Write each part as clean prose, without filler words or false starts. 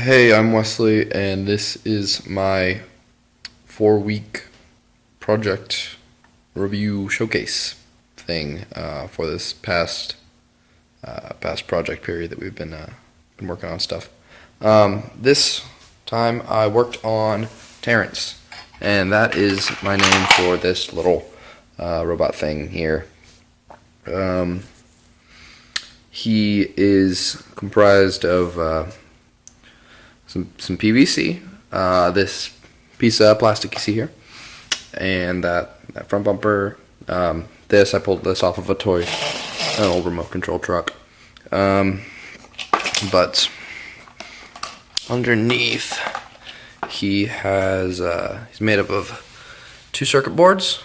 Hey, I'm Wesley, and this is my 4-week project review showcase thing for this past project period that we've been working on stuff. This time I worked on Terrance, and that is my name for this little robot thing here. He is comprised of some PVC, this piece of plastic you see here, and that front bumper. I pulled this off of an old remote control truck. But underneath, he's made up of 2 circuit boards,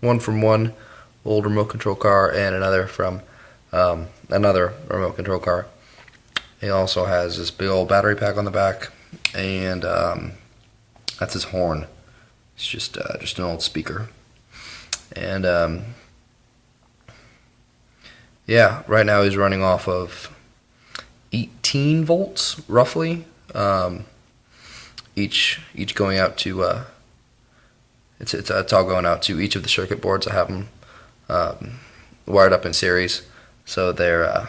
one from one old remote control car and another from another remote control car. He also has this big old battery pack on the back, and that's his horn. It's just an old speaker. And yeah, right now he's running off of 18 volts roughly. Each going out to it's all going out to each of the circuit boards. I have them wired up in series, so they're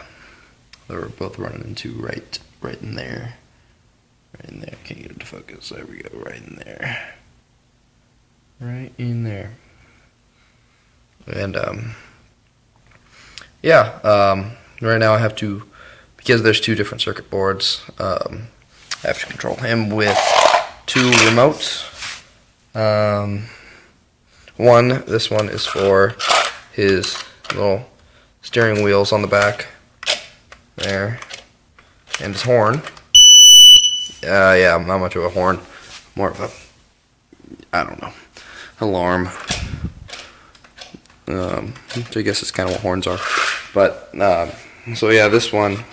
both running into right in there. Right in there. Can't get it to focus. There we go. Right in there. Right in there. And yeah. Right now I have to, because there's 2 different circuit boards. I have to control him with 2 remotes. This one is for his little steering wheels on the back. There. And his horn. Yeah, not much of a horn. More of a, I don't know, alarm. So I guess it's kind of what horns are. But, so yeah, this one,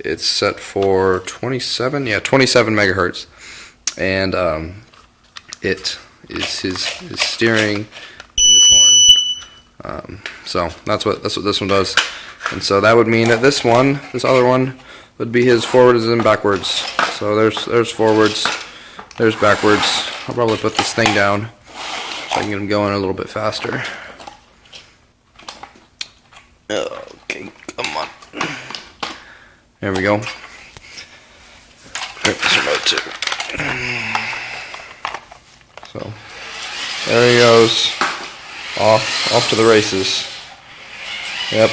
it's set for 27 megahertz. And, it is his steering and his horn. So that's what this one does. And so that would mean that this other one, would be his forwards and backwards. So there's forwards, there's backwards. I'll probably put this thing down so I can get him going a little bit faster. Okay, come on. There we go. There's this remote too. So there he goes. Off to the races. Yep.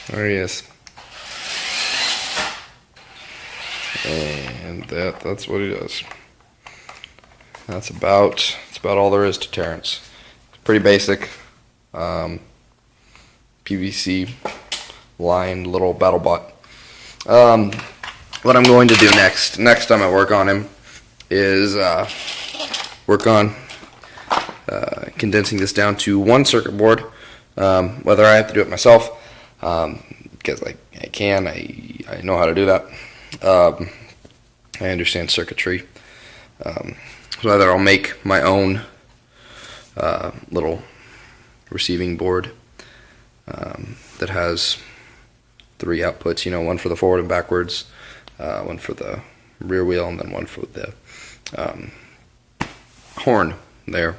There he is. And that's what he does. That's about all there is to Terrance. It's pretty basic. PVC lined little battle bot. What I'm going to do next time I work on him is work on condensing this down to 1 circuit board. Whether I have to do it myself, because I know how to do that. I understand circuitry. So either I'll make my own little receiving board that has 3 outputs, one for the forward and backwards, one for the rear wheel, and then one for the horn there.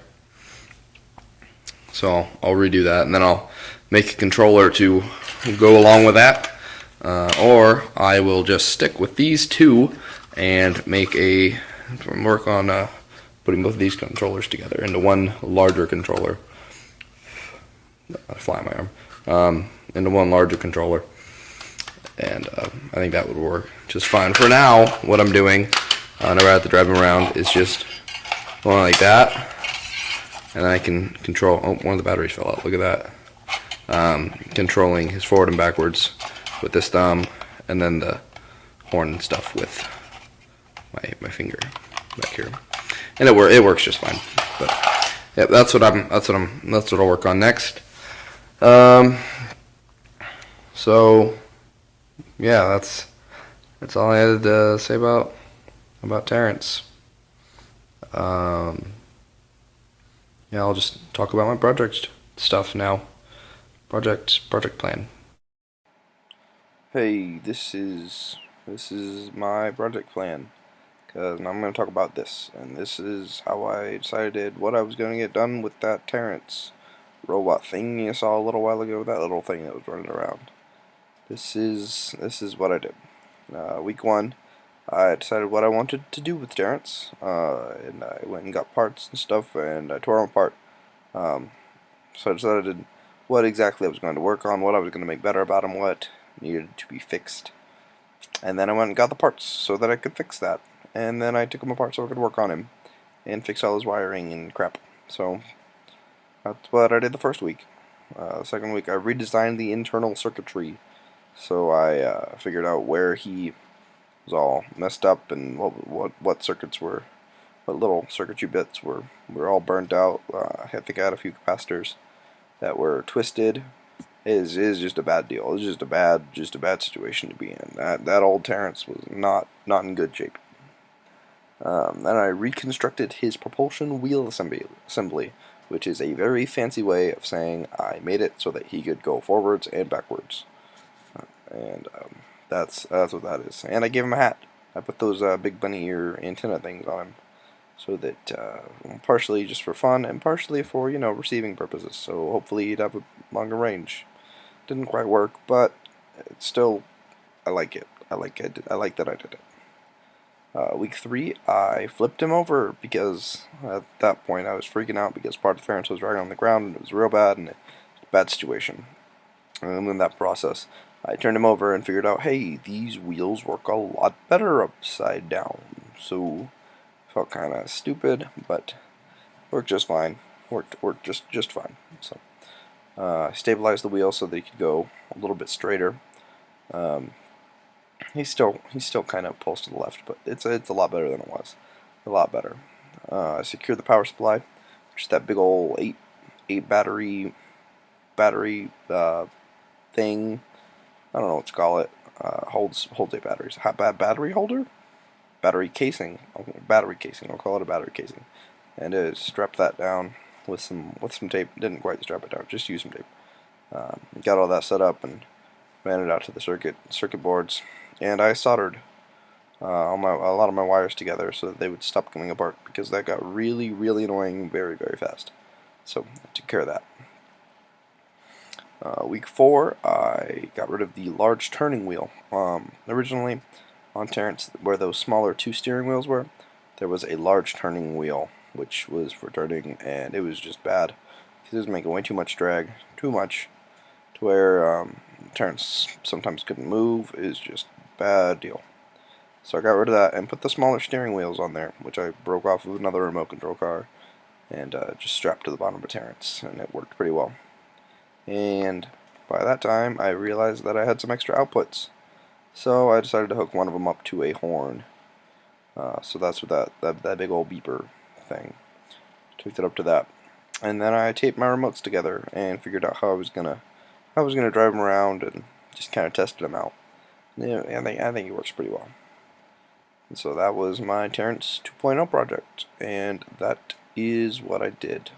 So I'll redo that, and then I'll make a controller to go along with that, or I will just stick with these 2 and work on putting both of these controllers together into one larger controller. I fly my arm. Into one larger controller, and I think that would work just fine. For now, what I'm doing, whenever I have to drive him around, is just going like that, and then I can control. Oh, one of the batteries fell out. Look at that. Controlling his forward and backwards with this thumb, and then the horn and stuff with my finger back here, and it works just fine. But yeah, that's what I'll work on next. So yeah, that's all I had to say about Terrance. Yeah, I'll just talk about my project stuff now. Project plan. Hey, this is this is my project plan. Because I'm going to talk about this, and this is how I decided what I was going to get done with that Terrance robot thing you saw a little while ago, that little thing that was running around. This is what I did. Week 1, I decided what I wanted to do with Terrance, and I went and got parts and stuff, and I tore them apart. So I decided what exactly I was going to work on, what I was going to make better about him, what needed to be fixed. And then I went and got the parts so that I could fix that. And then I took him apart so I could work on him and fix all his wiring and crap. So that's what I did the first week. The second week I redesigned the internal circuitry. So I figured out where he was all messed up and what circuits were, what little circuitry bits were all burnt out. I think I had a few capacitors that were twisted. Is just a bad deal. It's just a bad situation to be in. That old Terrance was not in good shape. Then I reconstructed his propulsion wheel assembly, which is a very fancy way of saying I made it so that he could go forwards and backwards. And that's what that is. And I gave him a hat. I put those big bunny ear antenna things on him, so that partially just for fun and partially for receiving purposes. So hopefully he'd have a longer range. Didn't quite work, but it's still, I like it. I like that I did it. Week 3, I flipped him over because at that point I was freaking out because part of Terrance was dragging on the ground and it was real bad and it was a bad situation. And in that process, I turned him over and figured out, hey, these wheels work a lot better upside down. So felt kind of stupid, but worked just fine. Worked just fine. So I stabilized the wheel so that he could go a little bit straighter. He's still kind of pulls to the left, but it's a lot better than it was. A lot better. I secured the power supply, which is that big old eight battery thing. I don't know what to call it. Holds 8 batteries. Battery holder? Battery casing. Battery casing. I'll call it a battery casing. And strapped that down with some tape. Didn't quite strap it down. Just use some tape. Got all that set up and ran it out to the circuit boards. And I soldered a lot of my wires together so that they would stop coming apart, because that got really annoying very fast. So I took care of that. Week 4, I got rid of the large turning wheel. Originally on Terrance, where those smaller 2 steering wheels were, there was a large turning wheel which was for turning, and it was just bad. It was making way too much drag, to where Terrance sometimes couldn't move. It was just bad deal. So I got rid of that and put the smaller steering wheels on there, which I broke off of another remote control car and just strapped to the bottom of Terrance, and it worked pretty well. And by that time I realized that I had some extra outputs, so I decided to hook one of them up to a horn. So that's what that big old beeper thing. Hooked it up to that, and then I taped my remotes together and figured out how I was gonna drive them around and just kind of tested them out. Yeah, I think it works pretty well. And so that was my Terrance 2.0 project, and that is what I did.